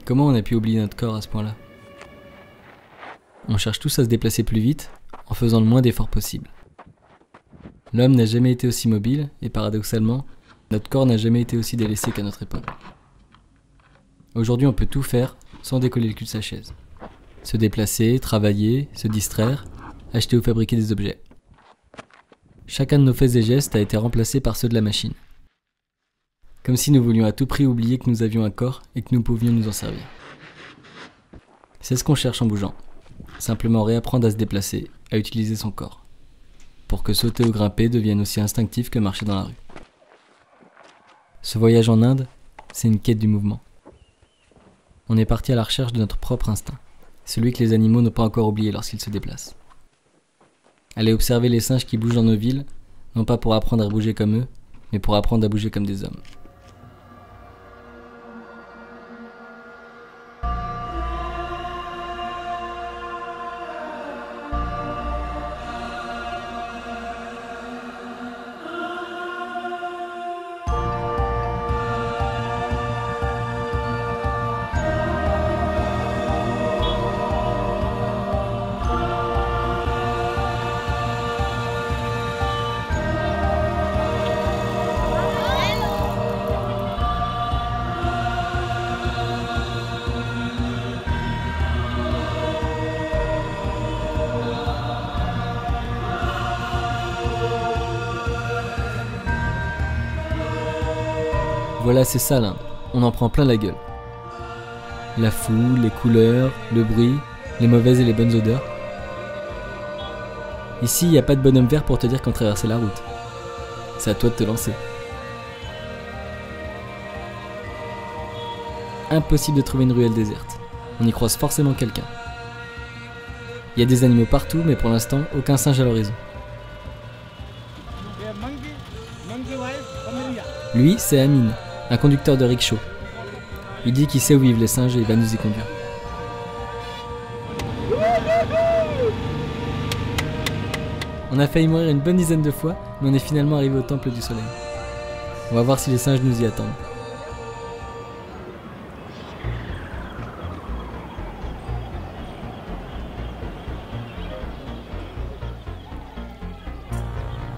Comment on a pu oublier notre corps à ce point-là? On cherche tous à se déplacer plus vite, en faisant le moins d'efforts possible. L'homme n'a jamais été aussi mobile, et paradoxalement, notre corps n'a jamais été aussi délaissé qu'à notre époque. Aujourd'hui, on peut tout faire sans décoller le cul de sa chaise. Se déplacer, travailler, se distraire, acheter ou fabriquer des objets. Chacun de nos faits et gestes a été remplacé par ceux de la machine. Comme si nous voulions à tout prix oublier que nous avions un corps et que nous pouvions nous en servir. C'est ce qu'on cherche en bougeant. Simplement réapprendre à se déplacer, à utiliser son corps. Pour que sauter ou grimper devienne aussi instinctif que marcher dans la rue. Ce voyage en Inde, c'est une quête du mouvement. On est parti à la recherche de notre propre instinct, celui que les animaux n'ont pas encore oublié lorsqu'ils se déplacent. Aller observer les singes qui bougent dans nos villes, non pas pour apprendre à bouger comme eux, mais pour apprendre à bouger comme des hommes. Voilà, c'est ça l'Inde. On en prend plein la gueule. La foule, les couleurs, le bruit, les mauvaises et les bonnes odeurs. Ici, il n'y a pas de bonhomme vert pour te dire qu'on traversait la route. C'est à toi de te lancer. Impossible de trouver une ruelle déserte. On y croise forcément quelqu'un. Il y a des animaux partout, mais pour l'instant, aucun singe à l'horizon. Lui, c'est Amine, un conducteur de rickshaw. Il dit qu'il sait où vivent les singes et il va nous y conduire. On a failli mourir une bonne dizaine de fois, mais on est finalement arrivé au temple du soleil. On va voir si les singes nous y attendent.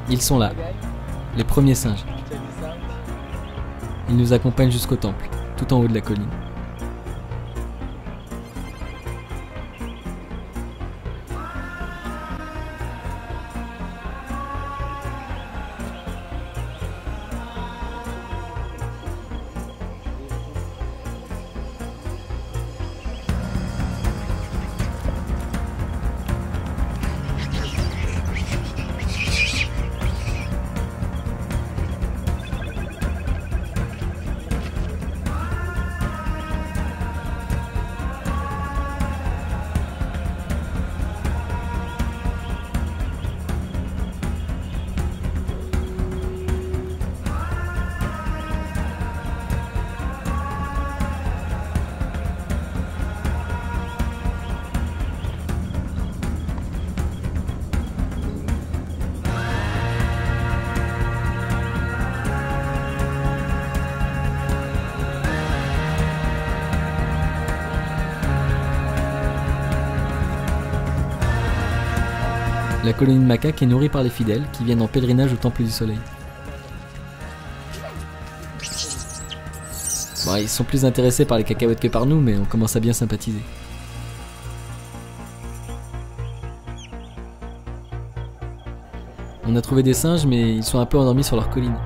Ils sont là, les premiers singes. Ils nous accompagnent jusqu'au temple, tout en haut de la colline. La colonie de macaques est nourrie par les fidèles qui viennent en pèlerinage au temple du soleil. Bon, ils sont plus intéressés par les cacahuètes que par nous, mais on commence à bien sympathiser. On a trouvé des singes, mais ils sont un peu endormis sur leur colline.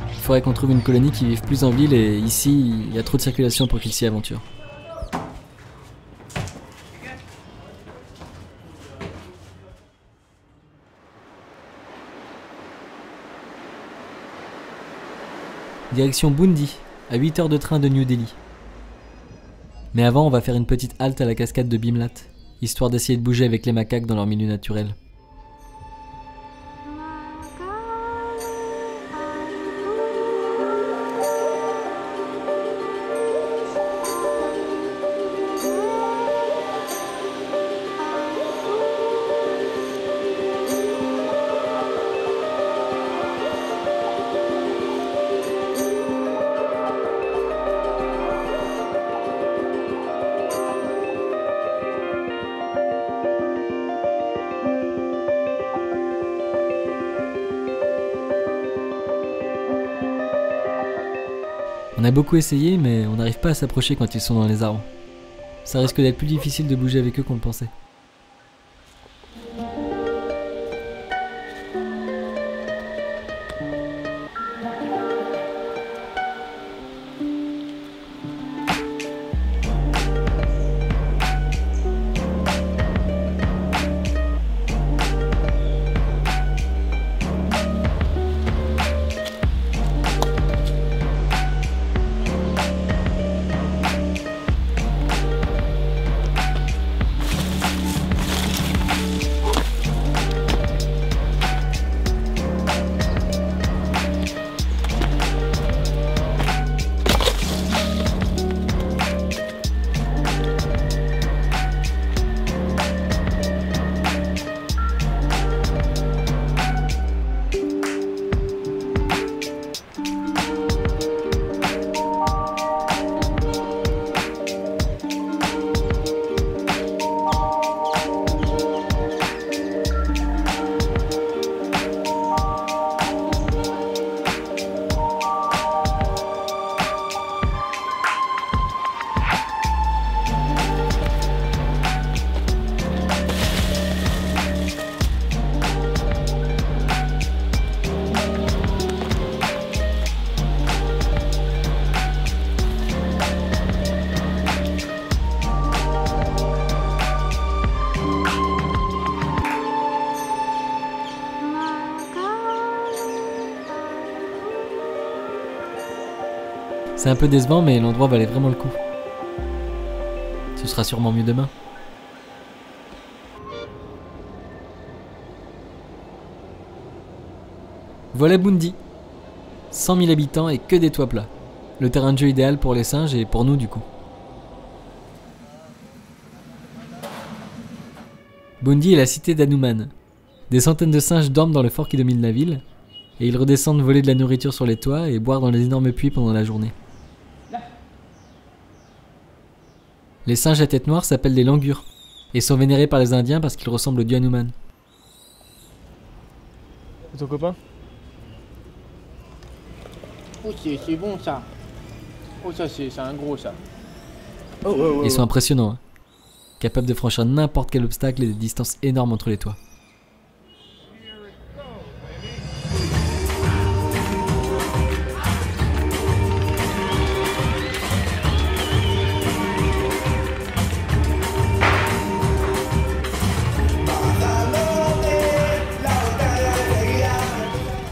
Il faudrait qu'on trouve une colonie qui vive plus en ville, et ici, il y a trop de circulation pour qu'ils s'y aventurent. Direction Bundi, à 8 heures de train de New Delhi. Mais avant, on va faire une petite halte à la cascade de Bimlat, histoire d'essayer de bouger avec les macaques dans leur milieu naturel. On a beaucoup essayé, mais on n'arrive pas à s'approcher quand ils sont dans les arbres. Ça risque d'être plus difficile de bouger avec eux qu'on le pensait. C'est un peu décevant, mais l'endroit valait vraiment le coup. Ce sera sûrement mieux demain. Voilà Bundi. 100 000 habitants et que des toits plats. Le terrain de jeu idéal pour les singes et pour nous du coup. Bundi est la cité d'Hanuman. Des centaines de singes dorment dans le fort qui domine la ville, et ils redescendent voler de la nourriture sur les toits et boire dans les énormes puits pendant la journée. Les singes à tête noire s'appellent des langurs, et sont vénérés par les Indiens parce qu'ils ressemblent au dieu Hanuman. C'est ton copain? Oh, c'est bon ça. Oh, ça c'est un gros ça. Oh, ouais. Ils sont impressionnants, hein. Capables de franchir n'importe quel obstacle et des distances énormes entre les toits.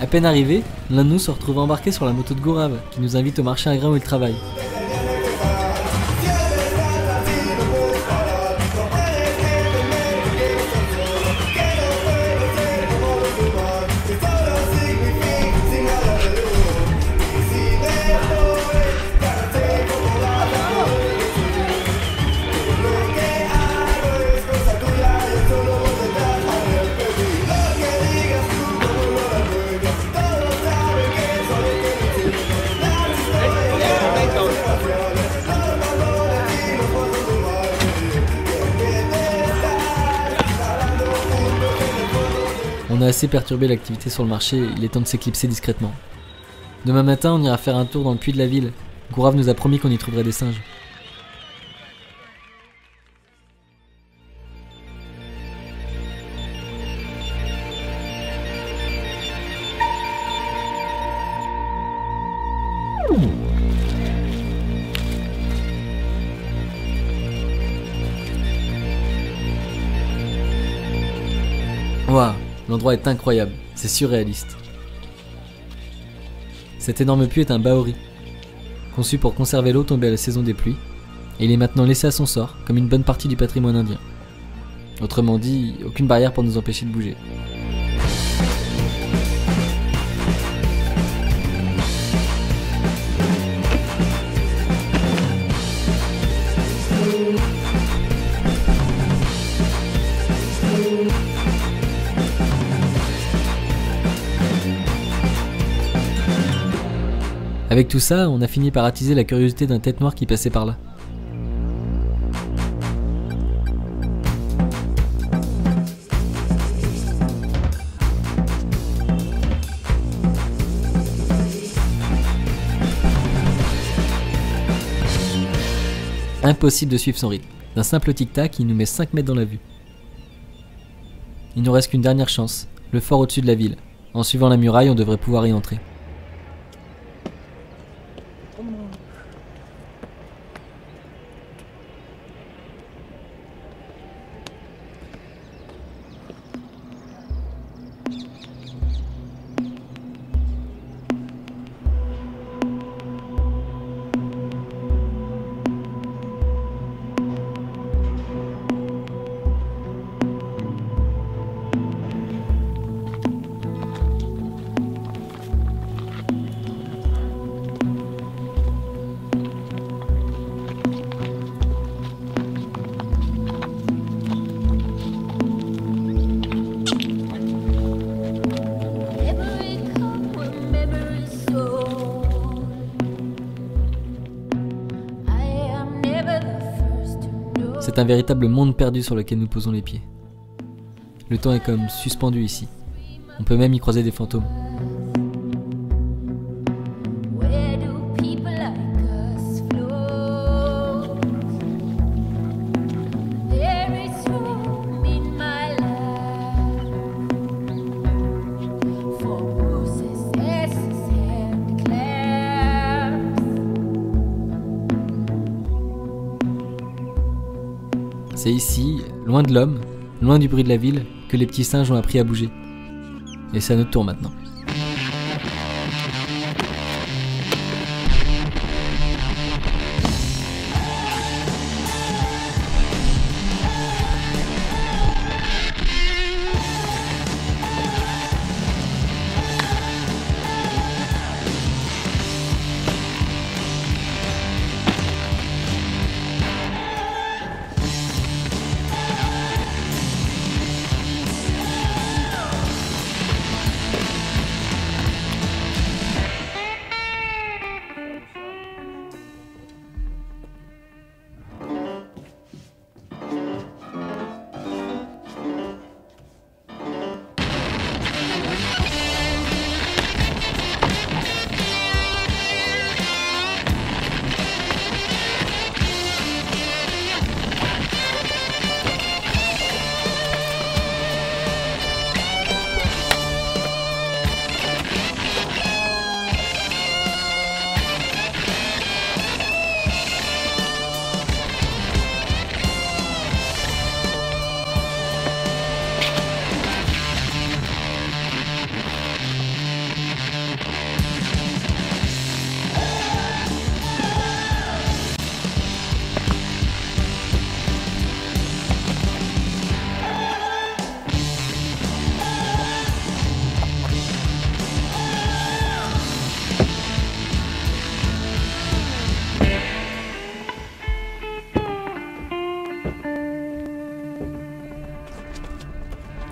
À peine arrivé, l'un de nous se retrouve embarqué sur la moto de Gourav, qui nous invite au marché à grains où il travaille. On a assez perturbé l'activité sur le marché, il est temps de s'éclipser discrètement. Demain matin, on ira faire un tour dans le puits de la ville. Gourav nous a promis qu'on y trouverait des singes. Waouh, l'endroit est incroyable, c'est surréaliste. Cet énorme puits est un baori, conçu pour conserver l'eau tombée à la saison des pluies, et il est maintenant laissé à son sort, comme une bonne partie du patrimoine indien. Autrement dit, aucune barrière pour nous empêcher de bouger. Avec tout ça, on a fini par attiser la curiosité d'un tête noire qui passait par là. Impossible de suivre son rythme. D'un simple tic-tac, il nous met 5 mètres dans la vue. Il nous reste qu'une dernière chance, le fort au-dessus de la ville. En suivant la muraille, on devrait pouvoir y entrer. C'est un véritable monde perdu sur lequel nous posons les pieds. Le temps est comme suspendu ici. On peut même y croiser des fantômes. C'est ici, loin de l'homme, loin du bruit de la ville, que les petits singes ont appris à bouger. Et c'est à notre tour maintenant.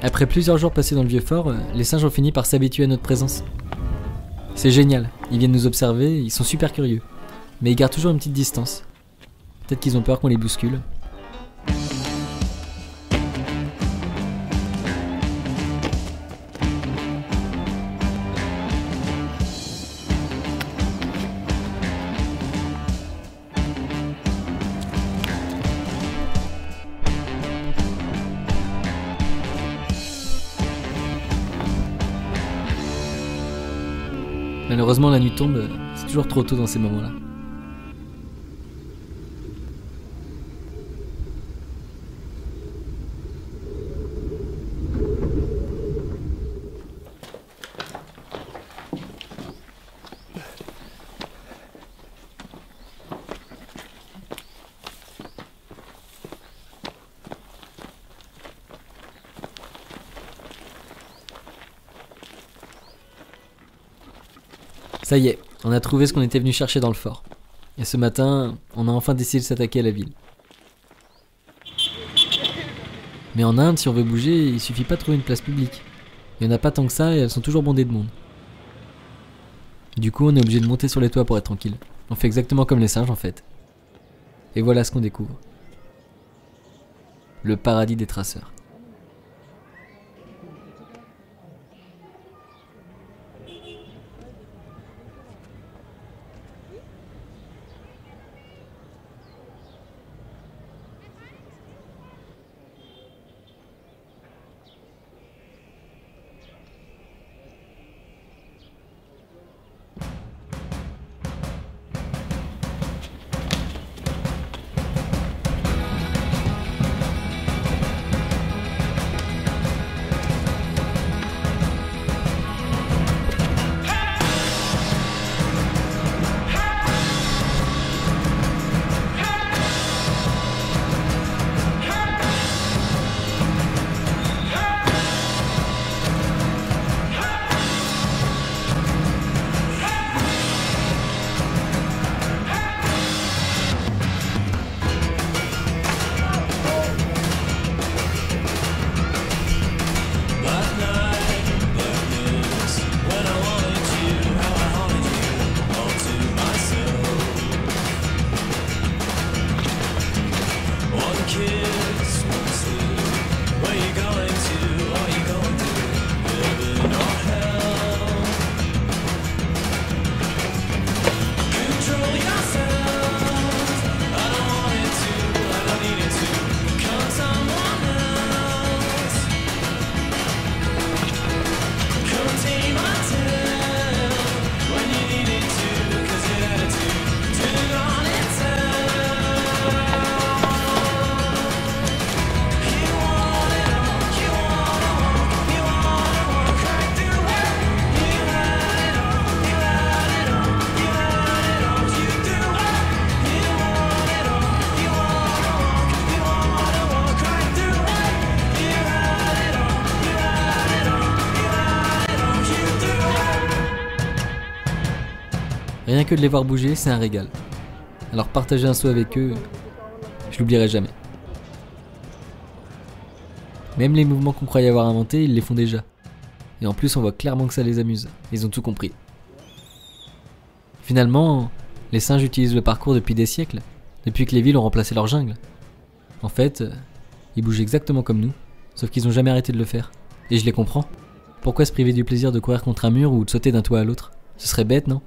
Après plusieurs jours passés dans le vieux fort, les singes ont fini par s'habituer à notre présence. C'est génial, ils viennent nous observer, ils sont super curieux. Mais ils gardent toujours une petite distance. Peut-être qu'ils ont peur qu'on les bouscule. Malheureusement, la nuit tombe, c'est toujours trop tôt dans ces moments-là. Ça y est, on a trouvé ce qu'on était venu chercher dans le fort. Et ce matin, on a enfin décidé de s'attaquer à la ville. Mais en Inde, si on veut bouger, il suffit pas de trouver une place publique. Il y en a pas tant que ça et elles sont toujours bondées de monde. Du coup, on est obligé de monter sur les toits pour être tranquille. On fait exactement comme les singes en fait. Et voilà ce qu'on découvre. Le paradis des traceurs. Rien que de les voir bouger, c'est un régal. Alors partager un saut avec eux, je l'oublierai jamais. Même les mouvements qu'on croyait avoir inventés, ils les font déjà. Et en plus, on voit clairement que ça les amuse. Ils ont tout compris. Finalement, les singes utilisent le parcours depuis des siècles, depuis que les villes ont remplacé leur jungle. En fait, ils bougent exactement comme nous, sauf qu'ils ont jamais arrêté de le faire. Et je les comprends. Pourquoi se priver du plaisir de courir contre un mur ou de sauter d'un toit à l'autre? Ce serait bête, non ?